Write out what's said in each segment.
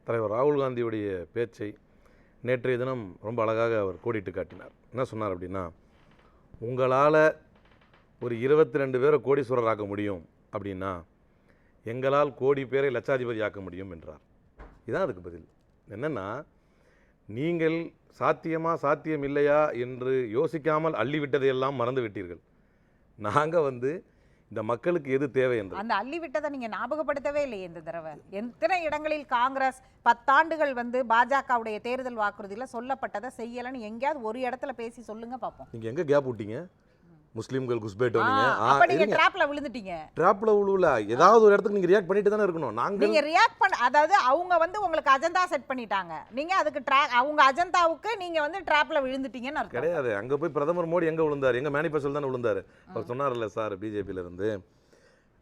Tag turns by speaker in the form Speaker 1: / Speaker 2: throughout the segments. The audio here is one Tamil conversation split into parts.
Speaker 1: தலைவர் ராகுல் காந்தியுடைய பேச்சை நேற்றைய தினம் ரொம்ப அழகாக அவர் கோடிட்டு காட்டினார். என்ன சொன்னார் அப்படின்னா, உங்களால் ஒரு 22 பேரை கோடீஸ்வரர் ஆக்க முடியும் அப்படின்னா எங்களால் கோடி பேரை லட்சாதிபதி ஆக்க முடியும் என்றார். இதுதான் அதுக்கு பதில். என்னென்னா, நீங்கள் சாத்தியம் இல்லையா என்று யோசிக்காமல் அள்ளிவிட்டதையெல்லாம் மறந்து விட்டீர்கள். நாங்கள் இந்த மக்களுக்கு எது தேவை என்று
Speaker 2: அந்த அள்ளி விட்டதை நீங்க ஞாபகப்படுத்தவே இல்லையே இந்த தடவை. எத்தனை இடங்களில் காங்கிரஸ் 10 ஆண்டுகள் பாஜகவுடைய தேர்தல் வாக்குறுதியில் சொல்லப்பட்டதை செய்யலன்னு எங்கேயாவது ஒரு இடத்துல பேசி சொல்லுங்க பாப்போம்.
Speaker 1: நீங்க எங்க கேப் விட்டீங்க? முஸ்லீம்கள் குஸ்பேட்டோ
Speaker 2: நீங்க ட்ராப்ல விழுந்துட்டீங்க.
Speaker 1: ட்ராப்ல விழுவல, ஏதாவது ஒரு இடத்துக்கு நீங்க ரியாக்ட் பண்ணிட்டு தானே இருக்கணும்.
Speaker 2: நீங்க ரியாக்ட் பண்ண, அதாவது அவங்க உங்களுக்கு அஜெண்டா செட் பண்ணிட்டாங்க, நீங்க அதுக்கு அவங்க அஜெண்டாவுக்கு நீங்க ட்ராப்ல விழுந்துட்டீங்கன்னு அர்த்தம்
Speaker 1: கிடையாது. அங்க போய் பிரதமர் மோடி எங்க விழுந்தாரு? எங்க மேனிஃபெஸ்டோல தானே விழுந்தாரு. அவர் சொன்னார்ல சார், பிஜேபியில இருந்து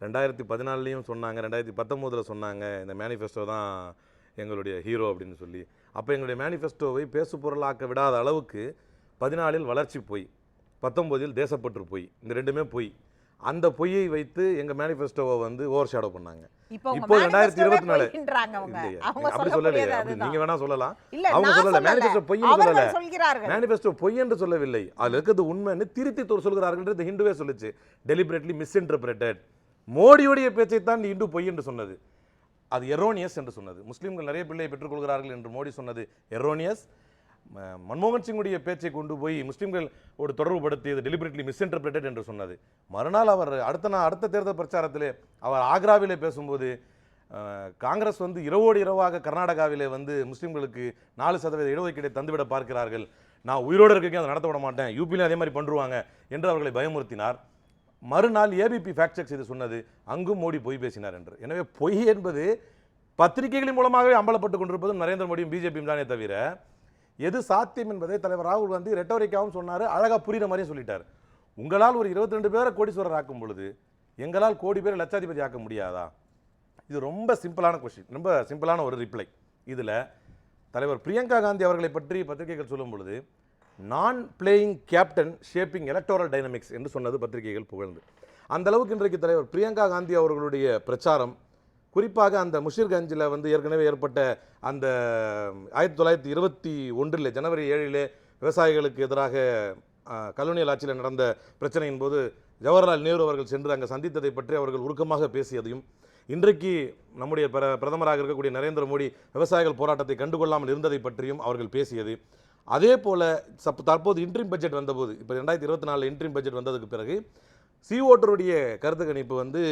Speaker 1: 2014லயும் சொன்னாங்க, 2019ல சொன்னாங்க, இந்த மேனிஃபெஸ்டோ தான் எங்களுடைய ஹீரோ அப்படின்னு சொல்லி. அப்போ எங்களுடைய மேனிஃபெஸ்டோவை பேசு பொருளாக்க விடாத அளவுக்கு 14இல் வளர்ச்சி போய், 19இல் தேசப்பற்று போய், இந்த ரெண்டுமே போய், அந்த பொய்யை வைத்து எங்க மேனிஃபெஸ்டோவை ஓவர் ஷேடோ பண்ணாங்க. இப்போ 2024 அப்படி சொல்லலையே, நீங்க வேணா சொல்லலாம், அவங்க சொல்லல. மேனிஃபெஸ்டோ பொய்ன்னு சொல்லல, மேனிஃபெஸ்டோ பொய் என்று சொல்லவில்லை, அதுல இருக்கிறது உண்மைன்னு திருத்தி சொல்கிறார்கள். ஹிந்துவே சொல்லுச்சு, டெலிபரேட்லி மிஸ்இன்டர்பிரேட்டட். மோடியுடைய பேச்சை தான் ஹிந்து பொய் என்று சொன்னது, அது எரோனியஸ் என்று சொன்னது. முஸ்லீம்கள் நிறைய பிள்ளையை பெற்றுக்கொள்கிறார்கள் என்று மோடி சொன்னது எரோனியஸ். மன்மோகன் சிங்குடைய பேச்சை கொண்டு போய் முஸ்லீம்கள் ஒரு தொடர்புபடுத்தியது டெலிபரேட்லி மிஸ்இன்டர்பிரேட்டட் என்று சொன்னது. மறுநாள் அவர் அடுத்த தேர்தல் பிரச்சாரத்திலே அவர் ஆக்ராவிலே பேசும்போது, காங்கிரஸ் இரவோடு இரவாக கர்நாடகாவிலே முஸ்லீம்களுக்கு 4% இடஒதுக்கீட்டை தந்துவிட பார்க்கிறார்கள், நான் உயிரோடு இருக்க அதை நடத்த விட மாட்டேன், யூபியிலும் அதே மாதிரி பண்ணுவாங்க என்று அவர்களை பயமுறுத்தினார். மறுநாள் ஏபிபி ஃபேக்ட் செக் செய்து சொன்னது, அங்கும் மோடி பொய் பேசினார் என்று. எனவே பொய் என்பது பத்திரிகைகளின் மூலமாகவே அம்பலப்பட்டு கொண்டிருப்பதும் நரேந்திர மோடியும் பிஜேபியும் தானே தவிர, எது சாத்தியம் என்பதை தலைவர் ராகுல் காந்தி ரெட்டோரிக்காவும் சொன்னார், அழகாக புரிகிற மாதிரியும் சொல்லிட்டார். உங்களால் ஒரு 22 பேரை கோடீஸ்வரர் ஆக்கும் பொழுது எங்களால் கோடி பேரை லட்சாதிபதி ஆக்க முடியாதா? இது ரொம்ப சிம்பிளான கொஸ்டின், ரொம்ப சிம்பிளான ஒரு ரிப்ளை. இதில் தலைவர் பிரியங்கா காந்தி அவர்களை பற்றி பத்திரிகைகள் சொல்லும் பொழுது, நான் playing captain shaping electoral dynamics என்று சொன்னது பத்திரிகைகள் புகழ்ந்து. அந்த அளவுக்கு இன்றைக்கு தலைவர் பிரியங்கா காந்தி அவர்களுடைய பிரச்சாரம், குறிப்பாக அந்த முஷிர்கஞ்சில் ஏற்கனவே ஏற்பட்ட அந்த 1921 ஜனவரி 7 விவசாயிகளுக்கு எதிராக கலோனியல் ஆட்சியில் நடந்த பிரச்சனையின் போது ஜவஹர்லால் நேரு அவர்கள் சென்று அங்கே சந்தித்ததை பற்றி அவர்கள் உருக்கமாக பேசியதையும், இன்றைக்கு நம்முடைய பிரதமராக இருக்கக்கூடிய நரேந்திர மோடி விவசாயிகள் போராட்டத்தை கண்டுகொள்ளாமல் இருந்ததை பற்றியும் அவர்கள் பேசியது. அதே போல் தற்போது இன்ட்ரீம் பட்ஜெட் வந்தபோது, இப்போ 2024 இன்ட்ரீம் பட்ஜெட் வந்ததுக்கு பிறகு சிஓட்டருடைய கருத்து கணிப்பு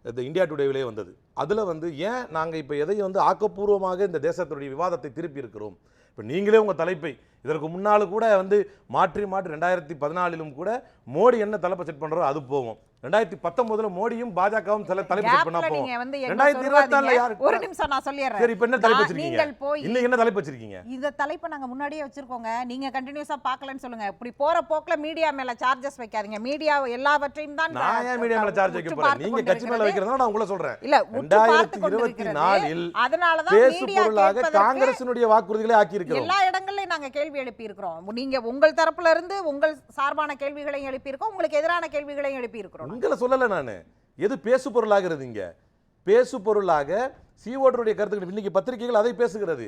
Speaker 1: இந்த இந்தியா டுடேவிலே வந்தது. அதில் ஏன் நாங்கள் இப்போ எதை ஆக்கப்பூர்வமாக இந்த தேசத்துடைய விவாதத்தை திருப்பி இருக்கிறோம். இப்போ நீங்களே உங்கள் தலைப்பை இதற்கு முன்னால் கூட மாற்றி 2014லும் கூட மோடி என்ன தலைப்பை செட் பண்ணுறோ அது போவோம். 2019 மோடியும் பாஜகவும் தலைப்பு செட் பண்ணா போவோம். 2024 யார்?
Speaker 2: ஒரு நிமிஷம் நான் சொல்லிடுறேன்.
Speaker 1: சரி, இப்போ என்ன தலைப்பு வச்சிருக்கீங்க? இன்னும் என்ன தலைப்பு வச்சிருக்கீங்க?
Speaker 2: இந்த தலைப்பை நாங்க முன்னாடியே வச்சிருக்கோங்க, நீங்க கண்டினியூஸா பார்க்கலன்னு சொல்லுங்க. இப்படி போற போக்குல மீடியா மேல சார்ஜஸ் வைக்காதீங்க. மீடியா எல்லாவற்றையும் தான்.
Speaker 1: நான் ஏன் மீடியா மேல சார்ஜ் வைக்க போறேன்? நீங்க கட்சி மேல வைக்கிறதா நான் உங்களை சொல்றேன். இல்ல, 2024 அதனால தான் மீடியா பொருளாக காங்கிரஸினுடைய வாக்குறுதிகளை ஆக்கி இருக்கிறோம். எல்லா இடங்கள்லயும் நாங்க கேள்வி எழுப்பி இருக்கிறோம். நீங்க உங்கள் தரப்புல இருந்து உங்கள் சார்பான கேள்விகளையும் எழுப்பி இருக்கோம், உங்களுக்கு எதிரான கேள்விகளையும் எழுப்பி இருக்கிறோம். உங்களை சொல்லல நானு. எது பேசு பொருளாகிறது? இங்க பேசு பொருளாக சிஓட்டருடைய கருத்துக்கள் இன்னைக்கு பத்திரிகைகள் அதை பேசுகிறது.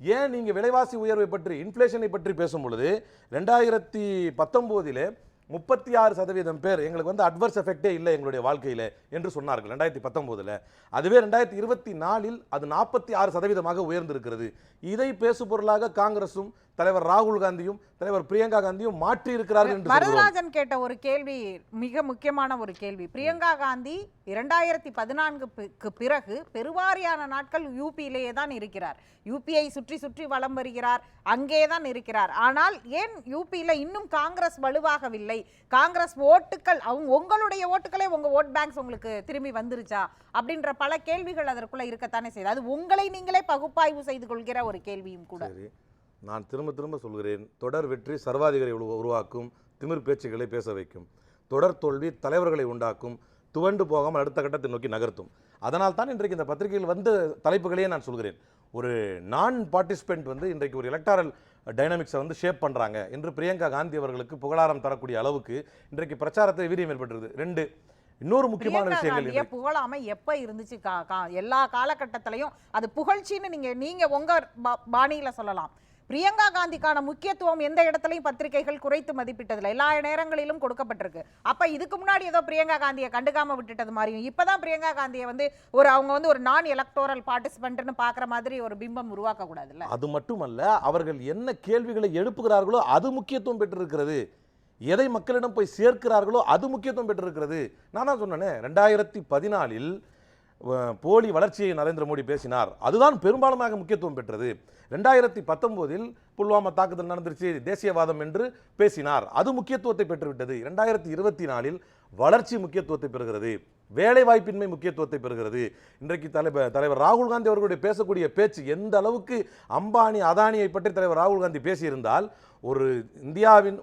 Speaker 1: ஏன் நீங்க விலைவாசி உயர்வை பற்றி, இன்ஃப்ளேஷனை பற்றி பேசும் பொழுது 2019 36% பேர் எங்களுக்கு அட்வர்ஸ் எஃபெக்டே இல்லை எங்களுடைய வாழ்க்கையில என்று சொன்னார்கள் 2019. அதுவே 2024 அது 46% உயர்ந்திருக்கிறது. இதை பேசு பொருளாக காங்கிரசும் தலைவர் ராகுல் காந்தியும் தலைவர் பிரியங்கா காந்தியும் மாற்றி இருக்கிறார்கள் என்று
Speaker 2: வரதராஜன் கேட்ட ஒரு கேள்வி மிக முக்கியமான ஒரு கேள்வி. பிரியங்கா காந்தி 2014க்கு பிறகு பெருவாரியான நாட்கள் யூபியிலேயே தான் இருக்கிறார். யூபியை சுற்றி சுற்றி வலம் வருகிறார், அங்கே தான் இருக்கிறார். ஆனால் ஏன் யூபியில இன்னும் காங்கிரஸ் வலுவாகவில்லை? காங்கிரஸ் ஓட்டுகள், உங்களுடைய ஓட்டுகளே, உங்க ஓட் பேங்க்ஸ் உங்களுக்கு திரும்பி வந்துருச்சா அப்படின்ற பல கேள்விகள் அதற்குள்ள இருக்கத்தானே செய்யுது. அது உங்களை நீங்களே பகுப்பாய்வு செய்து கொள்கிற ஒரு கேள்வியும் கூட.
Speaker 1: நான் திரும்ப சொல்கிறேன், தொடர் வெற்றி சர்வாதிகாரி உருவாக்கும், திமிர் பேச்சுக்களை பேச வைக்கும். தொடர் தோல்வி தலைவர்களை உண்டாக்கும், துவண்டு போகாமல் அடுத்த கட்டத்தை நோக்கி நகர்த்தும். அதனால் தான் இன்றைக்கு இந்த பத்திரிகையில் தலைப்புகளையே நான் சொல்கிறேன். ஒரு நான் பார்ட்டிசிபென்ட் இன்றைக்கு ஒரு எலக்டாரல் டைனமிக்ஸை ஷேப் பண்ணுறாங்க என்று பிரியங்கா காந்தி அவர்களுக்கு புகழாரம் தரக்கூடிய அளவுக்கு இன்றைக்கு பிரச்சாரத்தை வீரியம் ஏற்பட்டிருக்கு. 2, இன்னொரு முக்கியமான
Speaker 2: பிரியங்கா
Speaker 1: விஷயங்கள்
Speaker 2: காந்தியை புகழாம எப்ப இருந்துச்சு? எல்லா காலகட்டத்திலையும் அது புகழ்ச்சின்னு நீங்க உங்க பாணியில சொல்லலாம். பிரியங்கா காந்திக்கான முக்கியத்துவம் எந்த இடத்துலையும் பத்திரிகைகள் குறைத்து மதிப்பிட்டதில்லை, எல்லா நேரங்களிலும் கொடுக்கப்பட்டிருக்கு. அப்ப இதுக்கு முன்னாடி ஏதோ பிரியங்கா காந்தியை கண்டுக்காம விட்டுட்டது மாதிரியும் இப்பதான் பிரியங்கா காந்தியை அவங்க ஒரு நான் எலக்டோரல் பார்ட்டிசிபென்ட்னு பாக்குற மாதிரி ஒரு பிம்பம் உருவாக்க கூடாதுல்ல?
Speaker 1: அது மட்டுமல்ல, அவர்கள் என்ன கேள்விகளை எழுப்புகிறார்களோ அது முக்கியத்துவம் பெற்றிருக்கிறது. எதை மக்களிடம் போய் சேர்க்கிறார்களோ அது முக்கியத்துவம் பெற்றிருக்கிறது. நான் தான் சொன்னேனே, 2014 போலி வளர்ச்சியை நரேந்திர மோடி பேசினார், அதுதான் பெரும்பாலுமாக முக்கியத்துவம் பெற்றது. 2019 புல்வாமா தாக்குதல் நடந்துருச்சு, தேசியவாதம் என்று பேசினார், அது முக்கியத்துவத்தை பெற்றுவிட்டது. 2024 வளர்ச்சி முக்கியத்துவத்தை பெறுகிறது, வேலை வாய்ப்பின்மை முக்கியத்துவத்தை பெறுகிறது. இன்றைக்கு தலைவர் ராகுல் காந்தி அவர்களுடைய பேசக்கூடிய பேச்சு எந்த அளவுக்கு அம்பானி அதானியை பற்றி தலைவர் ராகுல் காந்தி பேசியிருந்தால், ஒரு இந்தியாவின்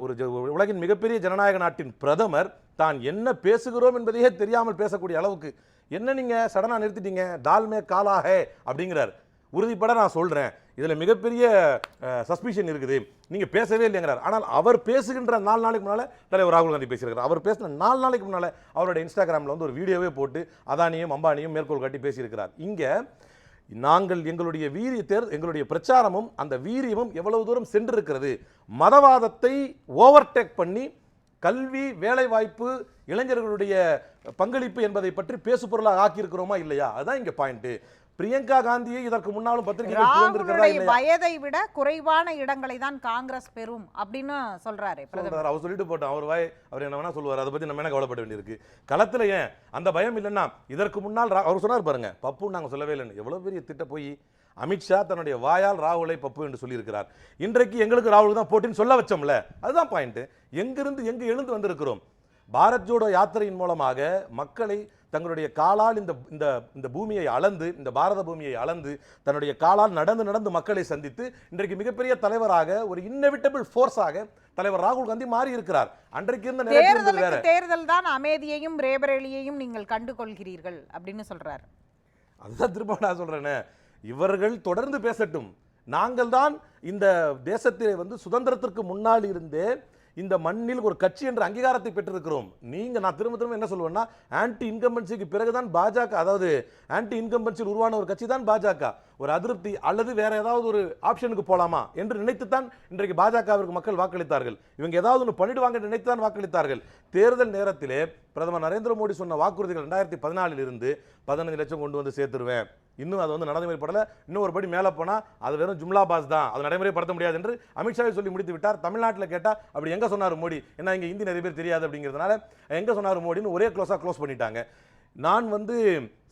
Speaker 1: உலகின் மிகப்பெரிய ஜனநாயக நாட்டின் பிரதமர் தான் என்ன பேசுகிறோம் என்பதையே தெரியாமல் பேசக்கூடிய அளவுக்கு, என்ன நீங்க சடனா நிறுத்திட்டீங்க, டால்மே காலா ஹே அப்படிங்கிறார். உறுதிப்பட நான் சொல்றேன், இதுல மிகப்பெரிய சஸ்பிஷன் இருக்குது, நீங்க பேசவே இல்லைங்கிறார். ஆனால் அவர் பேசுகின்ற 4 நாளைக்கு முன்னால தலைவர் ராகுல் காந்தி பேசியிருக்கிறார். அவர் பேசின 4 நாளைக்கு முன்னால அவருடைய இன்ஸ்டாகிராம்ல ஒரு வீடியோவே போட்டு அதானியும் அம்பானியும் மேற்கோள் காட்டி பேசியிருக்கிறார். இங்க நாங்கள் எங்களுடைய பிரச்சாரமும் அந்த வீரியமும் எவ்வளவு தூரம் சென்றிருக்கிறது, மதவாதத்தை ஓவர்டேக் பண்ணி கல்வி, வேலை வாய்ப்பு, இளைஞர்களுடைய பங்களிப்பு என்பதை பற்றி பேசு பொருளாக ஆக்கியிருக்கிறோமா இல்லையா, அதுதான் இங்க பாயிண்ட். பிரியங்கா காந்தியை இதற்கு முன்னாலும் பத்திரிகை
Speaker 2: வயதை விட குறைவான இடங்களை தான் காங்கிரஸ் பெறும் அப்படின்னு சொல்றாரு.
Speaker 1: அவர் சொல்லிட்டு போட்டோம், அவர் என்ன வேணா சொல்லுவார், அதை பத்தி நம்ம என்ன கவலைப்பட வேண்டியிருக்கு. களத்துல ஏன் அந்த பயம் இல்லைன்னா, இதற்கு முன்னால் அவர் சொன்னார் பாருங்க, பப்பு நாங்க சொல்லவே இல்லைன்னு. எவ்வளவு பெரிய திட்ட போய் அமித்ஷா தன்னுடைய வாயால் ராகுலை பப்பு என்று சொல்லியிருக்கிறார். இன்றைக்கு எங்களுக்கு ராகுல் தான் போட்டின்னு சொல்ல வச்சோம்ல, அதுதான் பாயிண்ட். எங்கிருந்து எங்கு எழுந்து வந்திருக்கிறோம். பாரத் ஜோடோ யாத்திரையின் மூலமாக மக்களை தங்களுடைய காலால் இந்த பூமியை அளந்து, இந்த பாரத பூமியை அளந்து தன்னுடைய காலால் நடந்து மக்களை சந்தித்து இன்றைக்கு மிகப்பெரிய தலைவராக, ஒரு இன்னெவிட்டபிள் ஃபோர்ஸாக தலைவர் ராகுல் காந்தி மாறி இருக்கிறார். அன்றைக்கு இருந்த நேரத்தில்
Speaker 2: தேர்தல் தான் அமைதியையும் ரேபரேலியையும் நீங்கள் கண்டு கொள்கிறீர்கள் அப்படின்னு சொல்றாரு.
Speaker 1: அதுதான் திரும்ப நான் சொல்றேனே, இவர்கள் தொடர்ந்து பேசட்டும். நாங்கள் தான் இந்த தேசத்திலே சுதந்திரத்திற்கு முன்னால் இருந்தே இந்த மண்ணில் ஒரு கட்சி என்ற அங்கீகாரத்தை பெற்றிருக்கிறோம். நான் திரும்ப என்ன சொல்லுவேன்னா, ஆன்டி இன்கம்பன்சிக்கு பிறகுதான் பாஜக, அதாவது ஆன்டி இன்கம்பன்சியில் உருவான ஒரு கட்சி தான் பாஜக. ஒரு அதிருப்தி அல்லது வேற ஏதாவது ஒரு ஆப்ஷனுக்கு போலாமா என்று நினைத்துத்தான் இன்றைக்கு பாஜகவிற்கு மக்கள் வாக்களித்தார்கள். இவங்க ஏதாவது ஒன்று பண்ணிடுவாங்க நினைத்துதான் வாக்களித்தார்கள். தேர்தல் நேரத்திலே பிரதமர் நரேந்திர மோடி சொன்ன வாக்குறுதிகள் 2014 இருந்து 15 லட்சம் கொண்டு வந்து சேர்த்துருவேன், இன்னும் அது நடைமுறைப்படல, இன்னும் ஒரு படி மேல போனா அது வெறும் ஜும்லா பாஸ் தான், அது நடைமுறைப்படுத்த முடியாது என்று அமித்ஷாவை சொல்லி முடித்து விட்டார். தமிழ்நாட்டில் கேட்டா அப்படி எங்க சொன்னார் மோடி, என்ன இங்க ஹிந்தி நிறைய பேர் தெரியாது அப்படிங்கிறதுனால எங்க சொன்னார் மோடின்னு ஒரே க்ளோஸ் பண்ணிட்டாங்க. நான்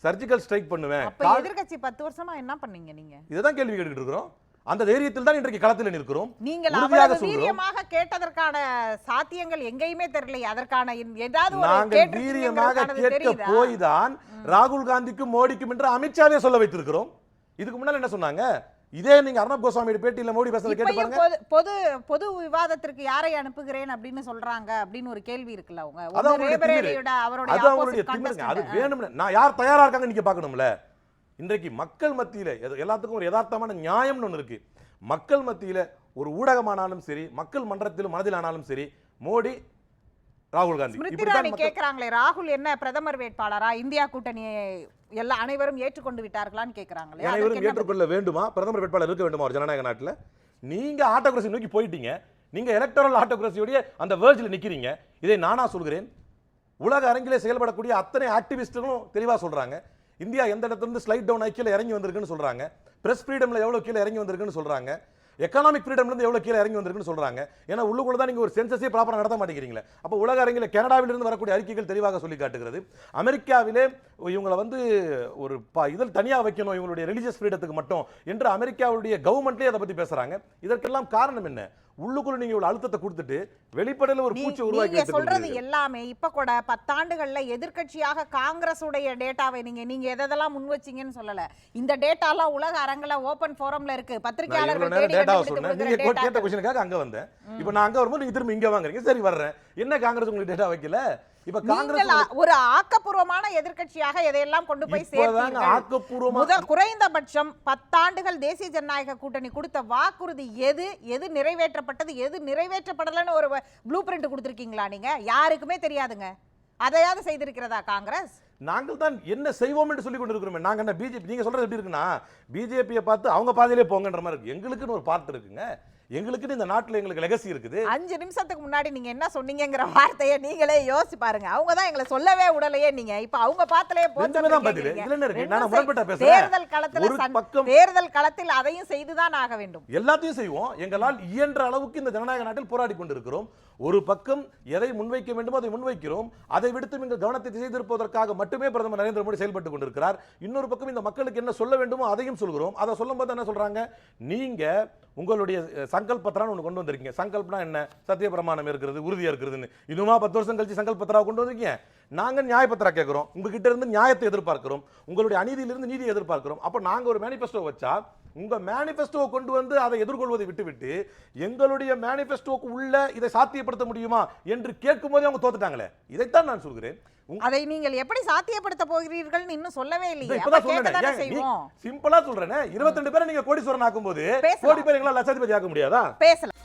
Speaker 1: சர்ஜிக்கல் ஸ்ட்ரைக் பண்ணுவேன்.
Speaker 2: எதிர்க்கட்சி 10 வருஷமா என்ன பண்ணீங்க நீங்க?
Speaker 1: இதுதான் கேள்வி கேட்டுட்டு இருக்கிறோம். அந்த தைரியத்தில் தான் இன்றைக்கு களத்தில் நிற்கிறோம்.
Speaker 2: நீங்கள் அவ்வளவு வீரியமாக கேட்டதற்கான சாத்தியங்கள் எங்கேயுமே தெரியல. அதற்கான ஏதாவது ஒரு
Speaker 1: நாங்கள் வீரியமாக கேட்க போய் தான் ராகுல் காந்திக்கும் மோடிக்கும் என்று அமித்ஷாவே சொல்ல வைத்திருக்கிறோம். இதுக்கு முன்னால என்ன சொன்னாங்க, இதே நீங்க அர்ணப் கோஸ்வாமி பேட்டியில மோடி பேசுறத கேட்டு பாருங்க.
Speaker 2: பொது விவாதத்திற்கு யாரை அனுப்புகிறேன் அப்படின்னு சொல்றாங்க அப்படின்னு ஒரு கேள்வி இருக்குல்ல.
Speaker 1: அது வேணும்னு நான் யார் தயாரா இருக்காங்க நீங்க பார்க்கணும்ல. இன்றைக்கு மக்கள் மத்தியில எல்லாத்துக்கும் ஒரு யதார்த்தமான நியாயம்னு ஒன்று இருக்கு. மக்கள் மத்தியில ஒரு ஊடகமானாலும் சரி, மக்கள் மன்றத்திலும் மனதில் ஆனாலும் சரி, மோடி ராகுல் காந்தி
Speaker 2: கேக்குறாங்களே, ராகுல் என்ன பிரதமர் வேட்பாளரா, இந்தியா கூட்டணியை அனைவரும் ஏற்றுக்கொண்டு விட்டார்களான்னு கேக்குறாங்களே.
Speaker 1: அனைவரும் ஏற்றுக்கொள்ள வேண்டுமா, பிரதமர் வேட்பாளர் இருக்க வேண்டுமா ஒரு ஜனநாயக நாட்டில்? நீங்க ஆட்டோகிரசி நோக்கி போயிட்டீங்க, நீங்க எலக்டரல் ஆட்டோகிரசியோட அந்த வேர்ஜில் நிக்கிறீங்க. இதை நானா சொல்கிறேன், உலக அரங்கிலே செயல்படக்கூடிய அத்தனை ஆக்டிவிஸ்டுகளும் தெளிவா சொல்றாங்க. இந்தியா எந்த இடத்துல இருந்து ஸ்லைட் டவுன் ஐக்கியில் இறங்கி வந்திருக்குன்னு சொல்றாங்க. பிரஸ் ஃப்ரீடம்ல எவ்வளவு கீழே இறங்கி வந்திருக்குன்னு சொல்றாங்க. எக்கனாமிக் ஃப்ரீடம்ல இருந்து எவ்வளவு கீழே இறங்கி வந்திருக்குன்னு சொல்றாங்க. ஏன்னா உள்ளுக்குள்ள தான் நீங்க ஒரு சென்சஸே ப்ராப்பரா நடத்த மாட்டேங்கிறீங்களே. அப்ப உலக அரங்கில கனடாவில் இருந்து வரக்கூடிய அறிக்கைகள் தெளிவாக சொல்லி காட்டுகிறது. அமெரிக்காவிலே இவங்களை ஒரு இதில் தனியா வைக்கணும் இவங்களுடைய ரிலிஜியஸ் ஃப்ரீடத்துக்கு மட்டும் என்று அமெரிக்காவுடைய கவர்மெண்ட்லயே அதை பத்தி பேசுறாங்க. இதற்கெல்லாம் காரணம் என்ன? உள்ளுக்குள்ள நீங்க ஒரு அழுத்தத்தை கொடுத்துட்டு வெளிப்படையில ஒரு பூச்சி உருவாக்கி
Speaker 2: நீங்க சொல்றது எல்லாமே இப்ப கூட 10 ஆண்டுகள்ல எதிர்க்கட்சியாக காங்கிரஸ் உடைய டேட்டாவை நீங்க எதெல்லாம் முன் வச்சீங்கன்னு சொல்லல. இந்த டேட்டாலாம் உலக அரங்குல ஓபன் ஃபோரம்ல இருக்கு. பத்திரிகையாளர்கள்
Speaker 1: கேட்ட क्वेश्चनக்காக அங்க வந்தேன். இப்போ நான் அங்க வரும்போது நீங்க திரும்ப இங்க வாங்குறீங்க. சரி வர்றேன். என்ன காங்கிரஸ் உங்களுக்கு டேட்டா வைக்கல? இப்ப காங்கிரஸ்
Speaker 2: ஒரு ஆக்கப்பூர்வமான எதிர்க்கட்சியாக எதையெல்லாம் கொண்டு போய் சேர்த்தீங்க. குறைந்தபட்சம் 10 ஆண்டுகள் தேசிய ஜனநாயக கூட்டணி கொடுத்த வாக்குறுதி எது நிறைவேற்றப்பட்டது, எது நிறைவேற்றப்படலன்னு ஒரு ப்ளூ பிரிண்ட் கொடுத்திருக்கீங்களா? நீங்க யாருக்குமே தெரியாதுங்க. அதையாவது செய்திருக்கிறதா காங்கிரஸ்?
Speaker 1: நாங்கள் தான் என்ன செய்வோம் என்று சொல்லி கொண்டிருக்கிறோம். நாங்க என்ன பிஜேபி, நீங்க சொல்றது எப்படி இருக்குன்னா பிஜேபியை பார்த்து அவங்க பாதையிலே போங்கன்ற மாதிரி இருக்கு. எங்களுக்குன்னு ஒரு பார்ட் இருக்குங்க, எங்களுக்குன்னு இந்த நாட்டில் எங்களுக்கு லெகசி இருக்குது.
Speaker 2: 5 நிமிஷத்துக்கு முன்னாடி நீங்க என்ன சொன்னீங்கங்கிற வார்த்தையை நீங்களே யோசிச்சு பாருங்க. அவங்க தான் எங்களை சொல்லவே உடலையே, நீங்க இப்ப அவங்க பாத்திலே தேர்தல் களத்தில் அதையும் செய்துதான் ஆக வேண்டும்.
Speaker 1: எல்லாத்தையும் செய்வோம். எங்களால் இயன்ற அளவுக்கு இந்த ஜனநாயக நாட்டில் போராடி கொண்டிருக்கிறோம். ஒரு பக்கம் எதை முன்வைக்க வேண்டுமோ அதை முன்வைக்கிறோம். அதை விடுத்து எங்கள் கவனத்தை திசை திருப்பதற்காக மட்டுமே பிரதமர் நரேந்திர மோடி செயல்பட்டு கொண்டிருக்கிறார். இன்னொரு பக்கம் இந்த மக்களுக்கு என்ன சொல்ல வேண்டுமோ அதையும் சொல்கிறோம். அதை சொல்லும் போது என்ன சொல்றாங்க, நீங்க உங்களுடைய சங்கல்ப பத்திரான்னு ஒன்று கொண்டு வந்திருக்கீங்க. சங்கல்பனா என்ன? சத்திய பிரமாணம் இருக்கிறது, உறுதியா இருக்கிறதுன்னு. இன்னுமா 10 வருஷம் கழிச்சு சங்கல்ப பத்திரா கொண்டு வந்திருக்கீங்க. நாங்க நியாய பத்திரா கேட்கிறோம், உங்ககிட்ட இருந்து நியாயத்தை எதிர்பார்க்கிறோம், உங்களுடைய அநீதியிலிருந்து நீதியை எதிர்பார்க்கிறோம். அப்ப நாங்க ஒரு மேனிஃபெஸ்டோ வச்சா உங்க மேனிஃபெஸ்டோ கொண்டு வந்து அதை எதிர்கொள்வதை விட்டுவிட்டு எங்களுடைய மேனிஃபெஸ்டோக்கு உள்ள இதை சாத்தியப்படுத்த முடியுமா என்று கேட்கும் போதே அவங்க தோத்துட்டாங்களே. இதைத்தான் நான் சொல்கிறேன்.
Speaker 2: அதை நீங்கள் எப்படி சாத்தியப்படுத்த போகிறீர்கள் இன்னும் சொல்லவே இல்லையே.
Speaker 1: சிம்பிளா சொல்றேன், 22 பேரை நீங்க கோடீஸ்வரன் ஆக்கும் போது கோடி பேர் எங்களால் லட்சாதிபதி ஆக்க முடியாதா?
Speaker 2: பேசலாம்.